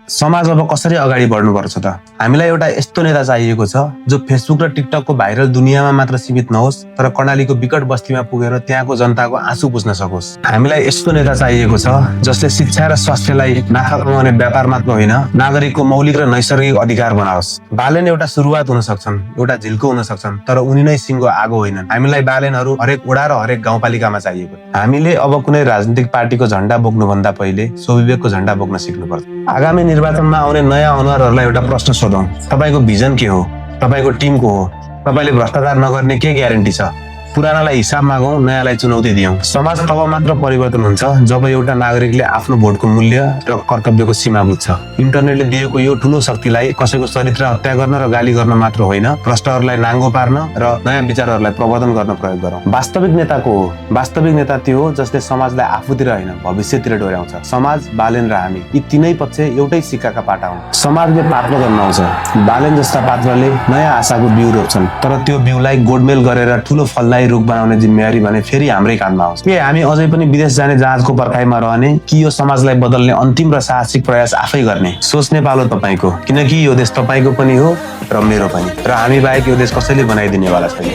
समाज अब कसरी अगाडि बढ्नुपर्छ त? हामीलाई एउटा यस्तो नेता चाहिएको छ जो फेसबुक र टिकटकको भाइरल दुनियाँमा मात्र सीमित नहोस् तर कर्णालीको विकट बस्तीमा पुगेर त्यहाँको जनताको आँसु बुझ्न सकोस्। हामीलाई यस्तो नेता चाहिएको छ जसले शिक्षा र स्वास्थ्यलाई नाफा कमाउने व्यापार मात्र होइन, नागरिकको मौलिक र नैसर्गिक अधिकार बनाओस्। बालेन एउटा सुरुवात हुन सक्छन्, एउटा झिल्को हुन सक्छन्, तर उनी नै सिंहको आगो होइनन्। हामीलाई बालेनहरू हरेक वडा र हरेक गाउँपालिकामा चाहिएको। हामीले अब कुनै राजनीतिक पार्टीको झण्डा बोक्नुभन्दा पहिले स्वविवेकको झण्डा बोक्न सिक्नुपर्छ। आगामी निर्वाचनमा आउने नयाँ अनुहारहरूलाई एउटा प्रश्न सोधौं, तपाईको भिजन के हो? तपाईको टिम को हो? तपाईले भ्रष्टाचार नगर्ने के ग्यारेन्टी छ? पुरानालाई हिसाब मागौं, नयाँलाई चुनौती दियौं। समाज तब मात्र परिवर्तन हुन्छ जब एउटा नागरिकले आफ्नो भोटको मूल्य र कर्तव्यको सीमा बुझ्छ। इन्टरनेटले दिएको यो ठूलो शक्तिलाई कसैको चरित्र हत्या गर्न र गाली गर्न मात्र होइन, भ्रष्टहरूलाई नाङ्गो पार्न र नयाँ विचारहरूलाई प्रवर्धन गर्न प्रयोग गरौँ। वास्तविक नेता को हो? वास्तविक नेता त्यो हो जसले समाजलाई आफूतिर होइन भविष्यतिर डोर्याउँछ। समाज, बालेन र हामी, यी तीनै पक्ष एउटै सिक्काका पाटा हुन्। समाजले पात्र जन्माउँछ, बालेन जस्ता पात्रले नयाँ आशाको बिउ रोप्छन्, तर त्यो बिउलाई गोडमेल गरेर ठूलो फललाई रुख बनाउने जिम्मेवारी भने फेरि हाम्रै काँधमा आउँछ। के हामी अझै पनि विदेश जाने जहाजको पर्खाइमा रहने कि यो समाजलाई बदल्ने अन्तिम र साहसिक प्रयास आफै गर्ने? सोच्ने पालो तपाईको, किनकि यो देश तपाईको पनि हो र मेरो पनि, र हामी बाहेक यो देश कसैले बनाइदिनेवाला छैन।